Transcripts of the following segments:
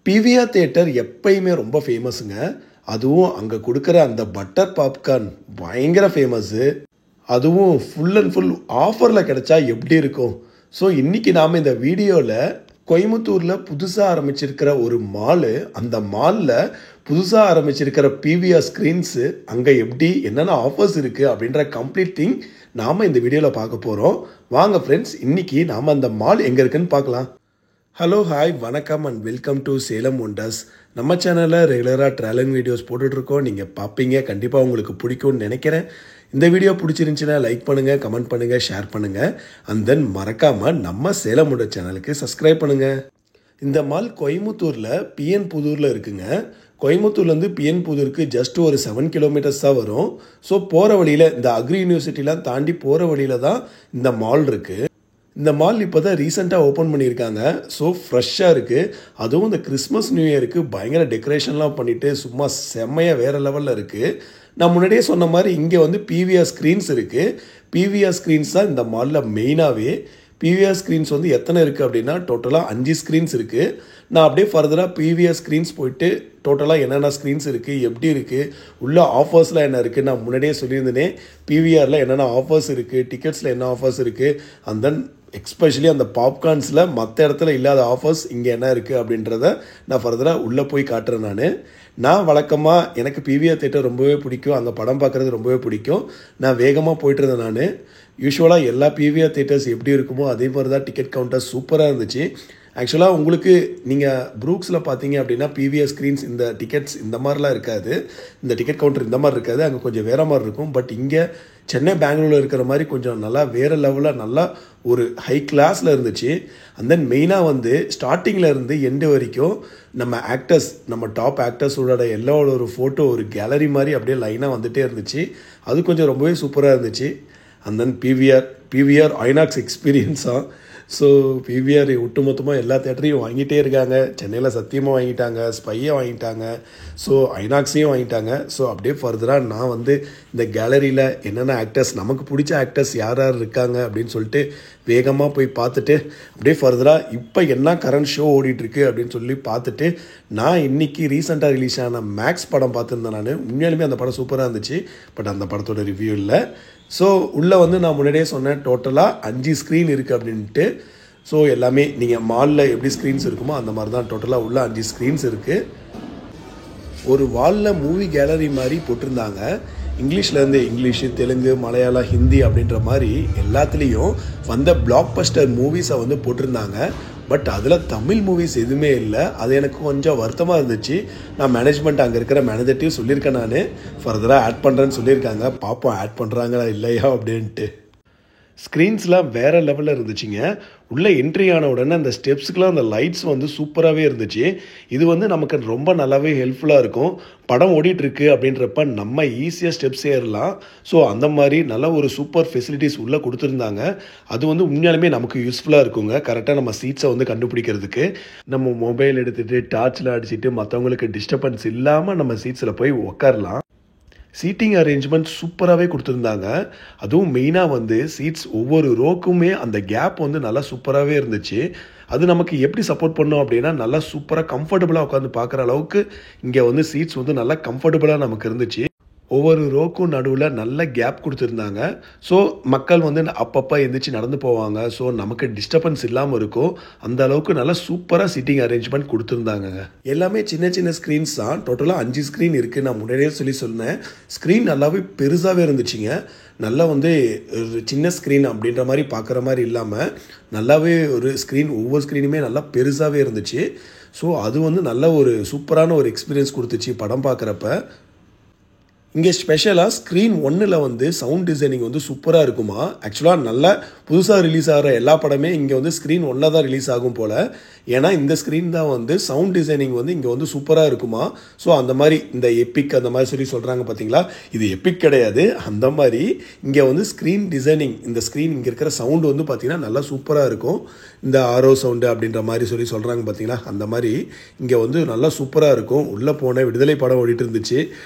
PVR theatre எப்பயுமே ரொம்ப ஃபேமஸுங்க. அதுவும் அங்கே கொடுக்குற அந்த பட்டர் பாப்கார்ன் பயங்கர ஃபேமஸ்ஸு. அதுவும் ஃபுல் அண்ட் ஃபுல் ஆஃபரில் கிடைச்சா எப்படி இருக்கும்? ஸோ இன்றைக்கி நாம் இந்த வீடியோவில் கோயம்புத்தூரில் புதுசாக ஆரம்பிச்சிருக்கிற ஒரு மாலு, அந்த மாலில் புதுசாக ஆரம்பிச்சிருக்கிற பிவிஆர் ஸ்க்ரீன்ஸு அங்கே எப்படி என்னென்ன ஆஃபர்ஸ் இருக்குது அப்படின்ற கம்ப்ளீட் திங் நாம் இந்த வீடியோவில் பார்க்க போகிறோம். வாங்க ஃப்ரெண்ட்ஸ், இன்றைக்கி நாம் அந்த மால் எங்கே இருக்குன்னு பார்க்கலாம். ஹலோ, ஹாய், வணக்கம் and welcome to Salem wonders. நம்ம சேனலில் ரெகுலராக ட்ராவலிங் வீடியோஸ் போட்டுட்ருக்கோம். நீங்கள் பார்ப்பீங்க, கண்டிப்பாக உங்களுக்கு பிடிக்கும்னு நினைக்கிறேன். இந்த வீடியோ பிடிச்சிருந்துச்சின்னா லைக் பண்ணுங்கள், கமெண்ட் பண்ணுங்கள், ஷேர் பண்ணுங்கள். அண்ட் தென் மறக்காமல் நம்ம சேலம் ஒண்டர் சேனலுக்கு சப்ஸ்கிரைப் பண்ணுங்கள். இந்த மால் கோயம்புத்தூரில் பிஎன் புதூரில் இருக்குங்க. கோயம்புத்தூர்லேருந்து பிஎன் புதூருக்கு ஜஸ்ட் ஒரு 7 கிலோமீட்டர்ஸ் தான் வரும். ஸோ போகிற வழியில் இந்த அக்ரி யூனிவர்சிட்டிலாம் தாண்டி போகிற வழியில் தான் இந்த மால் இருக்குது. இந்த மால் இப்போ தான் ரீசெண்டாக ஓப்பன் பண்ணியிருக்காங்க. ஸோ ஃப்ரெஷ்ஷாக இருக்குது. அதுவும் இந்த கிறிஸ்மஸ் நியூ இயருக்கு பயங்கர டெக்கரேஷன்லாம் பண்ணிவிட்டு சும்மா செம்மையாக வேறு லெவலில் இருக்குது. நான் முன்னாடியே சொன்ன மாதிரி இங்கே வந்து பிவிஆர் ஸ்க்ரீன்ஸ் இருக்குது. பிவிஆர் ஸ்க்ரீன்ஸ் தான் இந்த மாலில் மெயினாகவே. பிவிஆர் ஸ்க்ரீன்ஸ் வந்து எத்தனை இருக்குது அப்படின்னா டோட்டலாக 5 ஸ்க்ரீன்ஸ் இருக்குது. நான் அப்படியே ஃபர்தராக பிவிஆர் ஸ்க்ரீன்ஸ் போயிட்டு டோட்டலாக என்னென்ன ஸ்க்ரீன்ஸ் இருக்குது, எப்படி இருக்குது, உள்ள ஆஃபர்ஸ்லாம் என்ன இருக்குது நான் முன்னாடியே சொல்லியிருந்தேனே. பிவிஆரில் என்னென்ன ஆஃபர்ஸ் இருக்குது, டிக்கெட்ஸில் என்ன ஆஃபர்ஸ் இருக்குது, அண்ட் தென் எக்ஸ்பெஷலி அந்த பாப்கார்ன்ஸில் மற்ற இடத்துல இல்லாத ஆஃபர்ஸ் இங்கே என்ன இருக்குது அப்படின்றத நான் ஃபர்தராக உள்ளே போய் காட்டுறேன். நான் வழக்கமாக எனக்கு பிவிஆர் தியேட்டர் ரொம்பவே பிடிக்கும். அங்கே படம் பார்க்குறது ரொம்பவே பிடிக்கும். நான் வேகமாக போயிட்டு இருந்தேன். யூஸ்வலாக எல்லா பிவிஆர் தியேட்டர்ஸ் எப்படி இருக்குமோ அதே மாதிரி தான் டிக்கெட் கவுண்டர் சூப்பராக இருந்துச்சு. ஆக்சுவலாக உங்களுக்கு நீங்கள் ப்ரூக்ஸில் பார்த்தீங்க அப்படின்னா பிவிஆர் ஸ்க்ரீன்ஸ் இந்த டிக்கெட்ஸ் இந்த மாதிரிலாம் இருக்காது. இந்த டிக்கெட் கவுண்டர் இந்த மாதிரி இருக்காது. அங்கே கொஞ்சம் வேறு மாதிரி இருக்கும். பட் இங்கே சென்னை பெங்களூரில் இருக்கிற மாதிரி கொஞ்சம் நல்லா வேறு லெவலில் நல்லா ஒரு ஹை கிளாஸில் இருந்துச்சு. அண்ட் தென் மெயினாக வந்து ஸ்டார்டிங்கில் இருந்து எண்டு வரைக்கும் நம்ம ஆக்டர்ஸ், நம்ம டாப் ஆக்டர்ஸோட எல்லாரோட ஒரு ஃபோட்டோ ஒரு கேலரி மாதிரி அப்படியே லைனாக வந்துகிட்டே இருந்துச்சு. அது கொஞ்சம் ரொம்பவே சூப்பராக இருந்துச்சு. அண்ட் தென் பிவிஆர் ஐநாக்ஸ் எக்ஸ்பீரியன்ஸாக. ஸோ பிவிஆர் ஒட்டுமொத்தமாக எல்லா தேட்டரையும் வாங்கிட்டே இருக்காங்க. சென்னையில் சத்தியமாக வாங்கிட்டாங்க, ஸ்பையை வாங்கிட்டாங்க, ஸோ ஐநாக்ஸையும் வாங்கிட்டாங்க. ஸோ அப்படியே ஃபர்தராக நான் வந்து இந்த கேலரியில் என்னென்ன ஆக்டர்ஸ், நமக்கு பிடிச்ச ஆக்டர்ஸ் யார் யார் இருக்காங்க அப்படின்னு சொல்லிட்டு வேகமாக போய் பார்த்துட்டு அப்படியே ஃபர்தராக இப்போ என்ன கரண்ட் ஷோ ஓடிட்டுருக்கு அப்படின்னு சொல்லி பார்த்துட்டு நான் இன்றைக்கி ரீசெண்டாக ரிலீஸ் ஆன மேக்ஸ் படம் பார்த்துருந்தேன். நான் உண்மையாலுமே அந்த படம் சூப்பராக இருந்துச்சு. பட் அந்த படத்தோட ரிவ்யூ இல்லை. ஸோ உள்ளே வந்து நான் முன்னாடியே சொன்னேன் டோட்டலாக 5 ஸ்க்ரீன் இருக்குது அப்படின்ட்டு. ஸோ எல்லாமே நீங்கள் மாலில் எப்படி ஸ்க்ரீன்ஸ் இருக்குமோ அந்த மாதிரி தான் டோட்டலாக உள்ள 5 ஸ்க்ரீன்ஸ் இருக்குது. ஒரு வாலில் மூவி கேலரி மாதிரி போட்டிருந்தாங்க. இங்கிலீஷ்லேருந்து இங்கிலீஷு, தெலுங்கு, மலையாளம், ஹிந்தி அப்படின்ற மாதிரி எல்லாத்துலேயும் வந்த பிளாக் பஸ்டர் மூவிஸை வந்து போட்டிருந்தாங்க. பட் அதில் தமிழ் மூவிஸ் எதுவுமே இல்லை. அது எனக்கு கொஞ்சம் வருத்தமாக இருந்துச்சு. நான் மேனேஜ்மெண்ட் அங்கே இருக்கிற மேனேஜர்ட்டையும் சொல்லியிருக்கேன். நான் ஃபர்தராக ஆட் பண்ணுறேன்னு சொல்லியிருக்காங்க. பார்ப்போம் ஆட் பண்ணுறாங்களா இல்லையா அப்படின்ட்டு. ஸ்க்ரீன்ஸ்லாம் வேறு லெவலில் இருந்துச்சுங்க. உள்ளே என்ட்ரி ஆன உடனே அந்த ஸ்டெப்ஸுக்கெலாம் அந்த லைட்ஸ் வந்து சூப்பராகவே இருந்துச்சு. இது வந்து நமக்கு ரொம்ப நல்லாவே ஹெல்ப்ஃபுல்லாக இருக்கும். படம் ஓடிட்டுருக்கு அப்படின்றப்ப நம்ம ஈஸியாக ஸ்டெப்ஸ் ஏறலாம். ஸோ அந்த மாதிரி நல்ல ஒரு சூப்பர் ஃபெசிலிட்டிஸ் உள்ளே கொடுத்துருந்தாங்க. அது வந்து உண்மையாலுமே நமக்கு யூஸ்ஃபுல்லாக இருக்குங்க. கரெக்டாக நம்ம சீட்ஸை வந்து கண்டுபிடிக்கிறதுக்கு நம்ம மொபைல் எடுத்துகிட்டு டார்ச்சில் அடிச்சுட்டு மற்றவங்களுக்கு டிஸ்டர்பன்ஸ் இல்லாமல் நம்ம சீட்ஸில் போய் உட்காரலாம். சீட்டிங் அரேஞ்ச்மெண்ட் சூப்பராகவே கொடுத்துருந்தாங்க. அதுவும் மெயினாக வந்து சீட்ஸ் ஒவ்வொரு ரோக்குமே அந்த கேப் வந்து நல்லா சூப்பராகவே இருந்துச்சு. அது நமக்கு எப்படி சப்போர்ட் பண்ணோம் அப்படின்னா நல்லா சூப்பராக கம்ஃபர்டபுளாக உட்காந்து பார்க்குற அளவுக்கு இங்கே வந்து சீட்ஸ் வந்து நல்லா கம்ஃபர்டபுளாக நமக்கு இருந்துச்சு. ஒவ்வொரு ரோக்கும் நடுவில் நல்ல கேப் கொடுத்துருந்தாங்க. ஸோ மக்கள் வந்து அப்பப்போ எந்திரிச்சு நடந்து போவாங்க. ஸோ நமக்கு டிஸ்டர்பன்ஸ் இல்லாமல் இருக்கும். அந்த அளவுக்கு நல்லா சூப்பராக சீட்டிங் அரேஞ்ச்மெண்ட் கொடுத்துருந்தாங்க. எல்லாமே சின்ன சின்ன ஸ்க்ரீன்ஸ் தான். டோட்டலாக 5 ஸ்க்ரீன் இருக்குது. நான் முன்னாடியே சொன்னேன். ஸ்க்ரீன் நல்லாவே பெருசாகவே இருந்துச்சுங்க. நல்லா வந்து ஒரு சின்ன ஸ்க்ரீன் அப்படின்ற மாதிரி பார்க்குற மாதிரி இல்லாமல் நல்லாவே ஒரு ஸ்க்ரீன், ஒவ்வொரு ஸ்க்ரீனுமே நல்லா பெருசாகவே இருந்துச்சு. ஸோ அது வந்து நல்ல ஒரு சூப்பரான ஒரு எக்ஸ்பீரியன்ஸ் கொடுத்துச்சு படம் பார்க்குறப்ப. இங்கே ஸ்பெஷலாக ஸ்க்ரீன் 1ல் வந்து சவுண்ட் டிசைனிங் வந்து சூப்பராக இருக்குமா. ஆக்சுவலாக நல்லா புதுசாக ரிலீஸ் ஆகிற எல்லா படமே இங்கே வந்து ஸ்க்ரீன் 1ல் தான் ரிலீஸ் ஆகும் போல். ஏன்னா இந்த ஸ்க்ரீன் தான் வந்து சவுண்ட் டிசைனிங் வந்து இங்கே வந்து சூப்பராக இருக்குமா. ஸோ அந்த மாதிரி இந்த எப்பிக் அந்த மாதிரி சொல்கிறாங்க பார்த்தீங்களா, இது எப்பிக் கிடையாது. அந்த மாதிரி இங்கே வந்து ஸ்க்ரீன் டிசைனிங், இந்த ஸ்க்ரீன் இங்கே இருக்கிற சவுண்டு வந்து பார்த்திங்கன்னா நல்லா சூப்பராக இருக்கும். இந்த ஆரோ சவுண்டு அப்படின்ற மாதிரி சொல்கிறாங்க பார்த்தீங்களா, அந்த மாதிரி இங்கே வந்து நல்லா சூப்பராக இருக்கும். உள்ளே போன விடுதலை படம் ஓடிட்டு இருந்துச்சு.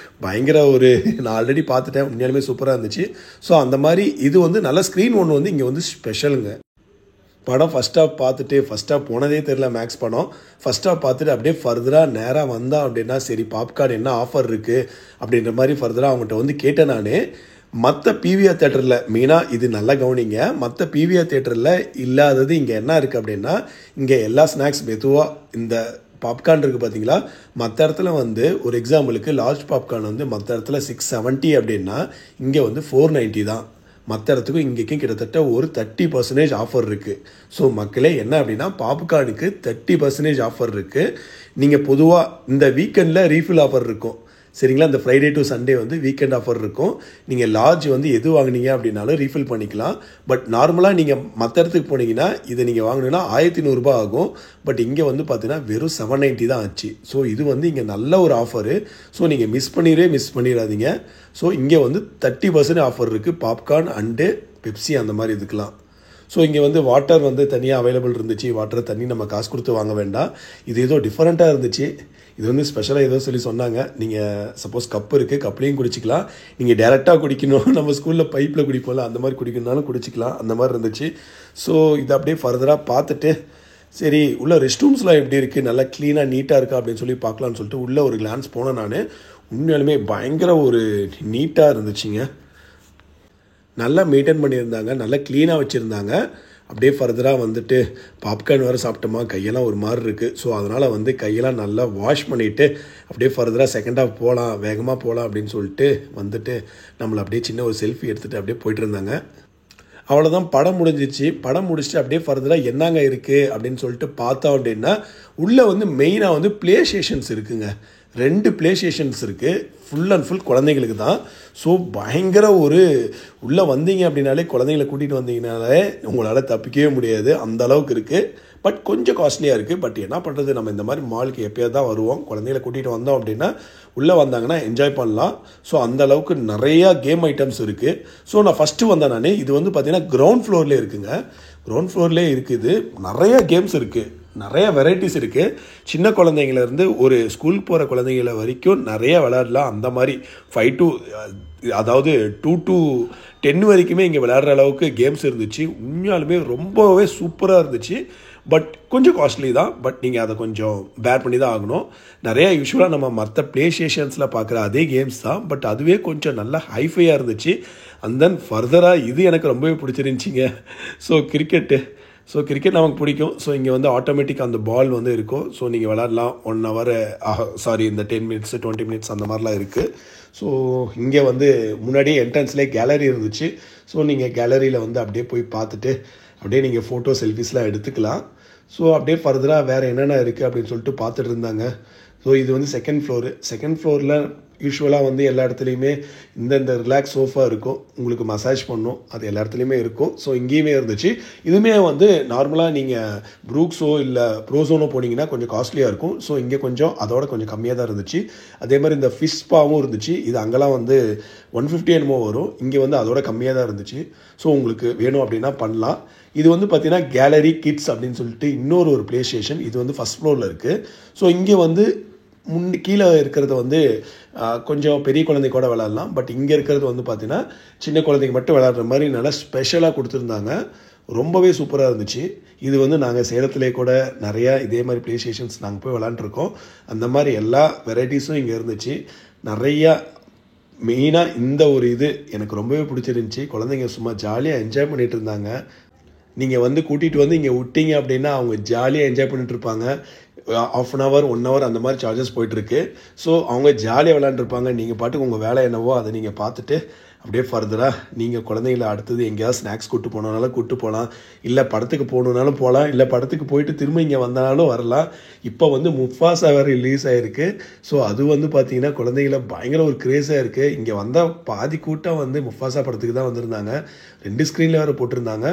பயங்கர ஒரு நான் ஆல்ரெடி பார்த்துட்டேன், உண்மையாலுமே சூப்பராக இருந்துச்சு. ஸோ அந்த மாதிரி இது வந்து நல்ல ஸ்க்ரீன் ஒன்று வந்து இங்கே வந்து ஸ்பெஷலுங்க. படம் ஃபஸ்ட் ஹாஃப் பார்த்துட்டு ஃபஸ்ட் ஹாஃப் போனதே தெரியல மேக்ஸ் படம். ஃபஸ்ட் ஹாஃப் பார்த்துட்டு அப்படியே ஃபர்தராக நேராக வந்தான் அப்படின்னா சரி பாப்கார்ன் என்ன ஆஃபர் இருக்குது அப்படின்ற மாதிரி ஃபர்தராக அவங்ககிட்ட வந்து கேட்டேன் நான். மற்ற பிவிஆர் தேட்டரில் மெயினாக இது நல்லா கவனிங்க, மற்ற பிவிஆர் தேட்டரில் இல்லாதது இங்கே என்ன இருக்குது அப்படின்னா இங்கே எல்லா ஸ்நாக்ஸ் மெதுவாக இந்த பாப்கார்ன் இருக்குது பார்த்தீங்களா. மற்ற இடத்துல வந்து ஒரு எக்ஸாம்பிளுக்கு லார்ஜ் பாப்கார்ன் வந்து மற்ற இடத்துல 670 அப்படின்னா இங்கே வந்து 490 தான். மற்ற இடத்துக்கும் இங்கேக்கும் கிட்டத்தட்ட ஒரு 30% ஆஃபர் இருக்குது. ஸோ மக்களே என்ன அப்படின்னா பாப்கார்னுக்கு 30% ஆஃபர் இருக்குது. நீங்கள் பொதுவாக இந்த வீக்கெண்டில் ரீஃபில் ஆஃபர் இருக்கும் சரிங்களா. இந்த ஃப்ரைடே டு சண்டே வந்து வீக்கெண்ட் ஆஃபர் இருக்கும். நீங்கள் லார்ஜ் வந்து எது வாங்கினீங்க அப்படின்னாலும் ரீஃபில் பண்ணிக்கலாம். பட் நார்மலாக நீங்கள் மற்ற இடத்துக்கு போனீங்கன்னா இதை நீங்கள் வாங்கினீங்கன்னா 1100 ரூபாய் ஆகும். பட் இங்கே வந்து பார்த்தீங்கன்னா வெறும் 790 தான் ஆச்சு. ஸோ இது வந்து இங்கே நல்ல ஒரு ஆஃபரு. ஸோ நீங்கள் மிஸ் பண்ணிடாதீங்க. ஸோ இங்கே வந்து 30% ஆஃபர் இருக்குது பாப்கார்ன் அண்டு பெப்சி அந்த மாதிரி இதுக்கெலாம். ஸோ இங்கே வந்து வாட்டர் வந்து தனியாக அவைலபிள் இருந்துச்சு. வாட்டர் தண்ணி நம்ம காசு கொடுத்து வாங்க வேண்டாம். இது ஏதோ டிஃப்ரெண்ட்டாக இருந்துச்சு. இது வந்து ஸ்பெஷலாக ஏதோ சொல்லி சொன்னாங்க. நீங்கள் சப்போஸ் கப் இருக்குது கப்லேயும் குடிச்சிக்கலாம். நீங்கள் டேரெக்டாக குடிக்கணும் நம்ம ஸ்கூலில் பைப்பில் குடிப்போம்ல அந்த மாதிரி குடிக்கணுன்னாலும் குடிச்சிக்கலாம். அந்த மாதிரி இருந்துச்சு. ஸோ இதை அப்படியே ஃபர்தராக பார்த்துட்டு சரி உள்ள ரெஸ்ட் ரூம்ஸ்லாம் எப்படி இருக்குது நல்லா க்ளீனாக நீட்டாக இருக்கா அப்படின்னு சொல்லி பார்க்கலான்னு சொல்லிட்டு உள்ளே ஒரு கிளான்ஸ் போனேன் நான். உண்மையாலுமே பயங்கர ஒரு நீட்டாக இருந்துச்சுங்க. நல்லா மெயின்டைன் பண்ணியிருந்தாங்க, நல்லா க்ளீனாக வச்சுருந்தாங்க. அப்படியே ஃபர்தராக வந்துட்டு பாப்கார்ன் வேறு சாப்பிட்டோமா கையெல்லாம் ஒரு மாதிரி இருக்குது. ஸோ அதனால் வந்து கையெல்லாம் நல்லா வாஷ் பண்ணிவிட்டு அப்படியே ஃபர்தராக செகண்ட் ஹாஃப் போகலாம் வேகமாக போகலாம் அப்படின்னு சொல்லிட்டு வந்துட்டு நம்மளை அப்படியே சின்ன ஒரு செல்ஃபி எடுத்துகிட்டு அப்படியே போயிட்டு இருந்தாங்க. அவ்வளோதான் படம் முடிஞ்சிச்சு. படம் முடிச்சுட்டு அப்படியே ஃபர்தராக என்னங்க இருக்குது அப்படின்னு சொல்லிட்டு பார்த்தோம் அப்படின்னா உள்ளே வந்து மெயினாக வந்து ப்ளே ஸ்டேஷன்ஸ் இருக்குங்க. 2 ப்ளே ஸ்டேஷன்ஸ் இருக்குது. ஃபுல் அண்ட் ஃபுல் குழந்தைங்களுக்கு தான். ஸோ பயங்கர ஒரு உள்ளே வந்தீங்க அப்படின்னாலே குழந்தைங்களை கூட்டிகிட்டு வந்தீங்கனாலே உங்களால் தப்பிக்கவே முடியாது அந்த அளவுக்கு இருக்குது. பட் கொஞ்சம் காஸ்ட்லியாக இருக்குது. பட் என்ன பண்ணுறது, நம்ம இந்த மாதிரி மாலுக்கு எப்போயாவது தான் வருவோம். குழந்தைகளை கூட்டிகிட்டு வந்தோம் அப்படின்னா உள்ளே வந்தாங்கன்னா என்ஜாய் பண்ணலாம். ஸோ அந்த அளவுக்கு நிறையா கேம் ஐட்டம்ஸ் இருக்குது. ஸோ நான் ஃபஸ்ட்டு வந்தேன் நான். இது வந்து பார்த்திங்கன்னா கிரவுண்ட் ஃப்ளோர்லேயே இருக்குங்க. கிரவுண்ட் ஃப்ளோர்லேயே இருக்குது. நிறையா கேம்ஸ் இருக்குது, நிறைய வெரைட்டிஸ் இருக்குது. சின்ன குழந்தைங்கலேருந்து ஒரு ஸ்கூல் போகிற குழந்தைங்கள வரைக்கும் நிறைய விளையாடலாம். அந்த மாதிரி 5 to அதாவது 2 to 10 வரைக்குமே இங்கே விளையாடுற அளவுக்கு கேம்ஸ் இருந்துச்சு. உண்மையாலுமே ரொம்பவே சூப்பராக இருந்துச்சு. பட் கொஞ்சம் காஸ்ட்லி தான். பட் நீங்கள் அதை கொஞ்சம் பேர் பண்ணி தான் ஆகணும். நிறையா யூஸ்வலாக நம்ம மற்ற ப்ளே ஸ்டேஷன்ஸில் பார்க்குற அதே கேம்ஸ் தான். பட் அதுவே கொஞ்சம் நல்லா ஹைஃபையாக இருந்துச்சு. அண்ட் தென் ஃபர்தராக இது எனக்கு ரொம்பவே பிடிச்சிருந்துச்சிங்க. ஸோ கிரிக்கெட் நமக்கு பிடிக்கும். ஸோ இங்கே வந்து ஆட்டோமேட்டிக் அந்த பால் வந்து இருக்கும். ஸோ நீங்கள் விளாட்லாம் 1 hour இந்த 10 minutes 20 minutes அந்த மாதிரிலாம் இருக்குது. ஸோ இங்கே வந்து முன்னாடியே என்ட்ரன்ஸ்லேயே கேலரி இருந்துச்சு. ஸோ நீங்கள் கேலரியில் வந்து அப்படியே போய் பார்த்துட்டு அப்படியே நீங்கள் ஃபோட்டோ செல்ஃபிஸ்லாம் எடுத்துக்கலாம். ஸோ அப்படியே ஃபர்தராக வேறு என்னென்ன இருக்குது அப்படின்னு சொல்லிட்டு பார்த்துட்டு இருந்தாங்க. ஸோ இது வந்து செகண்ட் ஃப்ளோரில் யூஸ்வலாக வந்து எல்லா இடத்துலையுமே இந்த ரிலாக்ஸ் சோஃபா இருக்கும், உங்களுக்கு மசாஜ் பண்ணும், அது எல்லா இடத்துலையுமே இருக்கும். ஸோ இங்கேயுமே இருந்துச்சு. இதுவுமே வந்து நார்மலாக நீங்கள் ப்ரூக்ஸோ இல்லை ப்ரோசோனோ போனீங்கன்னா கொஞ்சம் காஸ்ட்லியாக இருக்கும். ஸோ இங்கே கொஞ்சம் அதோட கொஞ்சம் கம்மியாக தான் இருந்துச்சு. அதே மாதிரி இந்த ஃபிஷ் ஸ்பாவும் இருந்துச்சு. இது அங்கெல்லாம் வந்து 150 என்னமோ வரும், இங்கே வந்து அதோட கம்மியாக தான் இருந்துச்சு. ஸோ உங்களுக்கு வேணும் அப்படின்னா பண்ணலாம். இது வந்து பார்த்தீங்கன்னா கேலரி கிட்ஸ் அப்படின்னு சொல்லிட்டு இன்னொரு ப்ளே ஸ்டேஷன். இது வந்து ஃபஸ்ட் ஃப்ளோரில் இருக்குது. ஸோ இங்கே வந்து கீழே இருக்கிறது வந்து கொஞ்சம் பெரிய குழந்தை கூட விளையாடலாம். பட் இங்கே இருக்கிறது வந்து பார்த்தீங்கன்னா சின்ன குழந்தைங்க மட்டும் விளையாடுற மாதிரி நல்லா ஸ்பெஷலாக கொடுத்துருந்தாங்க. ரொம்பவே சூப்பராக இருந்துச்சு. இது வந்து நாங்கள் சேலத்திலே கூட நிறையா இதே மாதிரி ப்ளே ஸ்டேஷன்ஸ் நாங்கள் போய் விளாண்டுருக்கோம். அந்த மாதிரி எல்லா வெரைட்டிஸும் இங்கே இருந்துச்சு. நிறையா மெயினாக இந்த ஒரு இது எனக்கு ரொம்பவே பிடிச்சிருந்துச்சி. குழந்தைங்க சும்மா ஜாலியாக என்ஜாய் பண்ணிகிட்டு இருந்தாங்க. நீங்கள் வந்து கூட்டிகிட்டு வந்து இங்கே விட்டீங்க அப்படின்னா அவங்க ஜாலியாக என்ஜாய் பண்ணிட்டு இருப்பாங்க. 1/2 hour 1 hour அந்த மாதிரி சார்ஜஸ் போயிட்டுருக்கு. ஸோ அவங்க ஜாலியாக விளையாண்டுருப்பாங்க. நீங்கள் பாட்டுக்கு உங்கள் வேலை என்னவோ அதை நீங்கள் பார்த்துட்டு அப்படியே ஃபர்தராக நீங்கள் குழந்தைங்களை அடுத்தது எங்கேயாவது ஸ்நாக்ஸ் கூப்பிட்டு போனாலும் கூப்பிட்டு போகலாம், இல்லை படத்துக்கு போகணுன்னாலும் போகலாம், இல்லை படத்துக்கு போயிட்டு திரும்ப இங்கே வந்தாலும் வரலாம். இப்போ வந்து முஃபாசா வேறு ரிலீஸ் ஆகிருக்கு. ஸோ அது வந்து பார்த்திங்கன்னா குழந்தைங்கள பயங்கர ஒரு க்ரேஸாக இருக்குது. இங்கே வந்தால் பாதி கூட்டம் வந்து முஃபாசா படத்துக்கு தான் வந்திருந்தாங்க. 2 ஸ்க்ரீனில் வேறு போட்டிருந்தாங்க.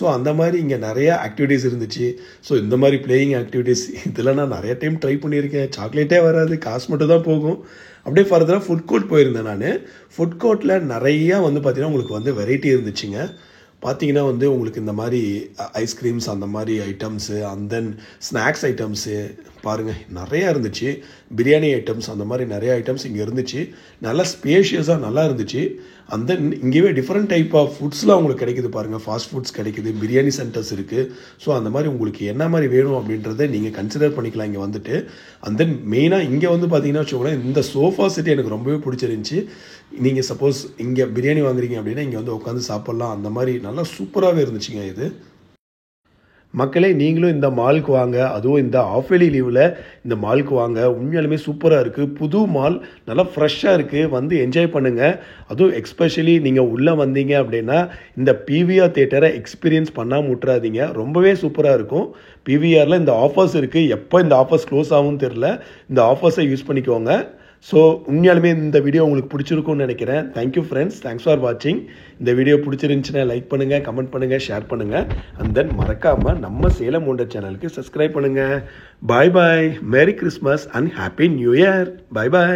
ஸோ அந்த மாதிரி இங்கே நிறையா ஆக்டிவிட்டீஸ் இருந்துச்சு. ஸோ இந்த மாதிரி பிளேயிங் ஆக்டிவிட்டீஸ் இதெல்லாம் நான் நிறைய டைம் ட்ரை பண்ணியிருக்கேன். சாக்லேட்டே வராது, காசு மட்டும் தான் போகும். அப்படியே ஃபர்தராக ஃபுட் கோர்ட் போயிருந்தேன் நான். ஃபுட் கோர்ட்டில் நிறையா வந்து பார்த்திங்கன்னா உங்களுக்கு வந்து வெரைட்டி இருந்துச்சுங்க. பார்த்தீங்கன்னா வந்து உங்களுக்கு இந்த மாதிரி ஐஸ்கிரீம்ஸ் அந்த மாதிரி items, and then snacks items, பாருங்கள் நிறையா இருந்துச்சு. பிரியாணி ஐட்டம்ஸ் அந்த மாதிரி நிறைய ஐட்டம்ஸ் இங்கே இருந்துச்சு. நல்லா ஸ்பேஷியஸாக நல்லா இருந்துச்சு. அந்த இங்கேயே டிஃப்ரெண்ட் டைப் ஆஃப் ஃபுட்ஸ்லாம் உங்களுக்கு கிடைக்குது பாருங்கள். ஃபாஸ்ட் ஃபுட்ஸ் கிடைக்குது, பிரியாணி சென்டர்ஸ் இருக்குது. ஸோ அந்த மாதிரி உங்களுக்கு என்ன மாதிரி வேணும் அப்படின்றத நீங்கள் கன்சிடர் பண்ணிக்கலாம் இங்கே வந்துட்டு. அண்ட் தென் மெயினாக இங்கே வந்து பார்த்தீங்கன்னா வச்சுக்கோங்களேன், இந்த சோஃபா செட் எனக்கு ரொம்பவே பிடிச்சிருந்துச்சி. நீங்கள் சப்போஸ் இங்கே பிரியாணி வாங்குறீங்க அப்படின்னா இங்கே வந்து உட்காந்து சாப்பிட்லாம். அந்த மாதிரி நல்லா சூப்பராகவே இருந்துச்சுங்க இது. மக்களே, நீங்களும் இந்த மாலுக்கு வாங்க. அதுவும் இந்த ஆஃப்-இயர்லி லீவில் இந்த மாலுக்கு வாங்க. உண்மையாலுமே சூப்பராக இருக்குது. புது மால், நல்லா ஃப்ரெஷ்ஷாக இருக்குது. வந்து என்ஜாய் பண்ணுங்கள். அதுவும் எக்ஸ்பெஷலி நீங்கள் உள்ளே வந்தீங்க அப்படின்னா இந்த பிவிஆர் தியேட்டரை எக்ஸ்பீரியன்ஸ் பண்ணாமல் விட்டுறாதீங்க. ரொம்பவே சூப்பராக இருக்கும். பிவிஆரில் இந்த ஆஃபர்ஸ் இருக்குது. எப்போ இந்த ஆஃபர்ஸ் க்ளோஸ் ஆகும்னு தெரில. இந்த ஆஃபர்ஸை யூஸ் பண்ணிக்கோங்க. ஸோ உண்மையாலுமே இந்த வீடியோ உங்களுக்கு பிடிச்சிருக்கும்னு நினைக்கிறேன். தேங்க்யூ ஃப்ரெண்ட்ஸ், தேங்க்ஸ் ஃபார் வாட்சிங். இந்த வீடியோ பிடிச்சிருந்துச்சுன்னா லைக் பண்ணுங்கள், கமெண்ட் பண்ணுங்கள், ஷேர் பண்ணுங்கள். அண்ட் தென் மறக்காமல் நம்ம சேலம் ஒண்டர் சேனலுக்கு சப்ஸ்கிரைப் பண்ணுங்கள். Bye bye. Merry Christmas and happy new year. Bye bye.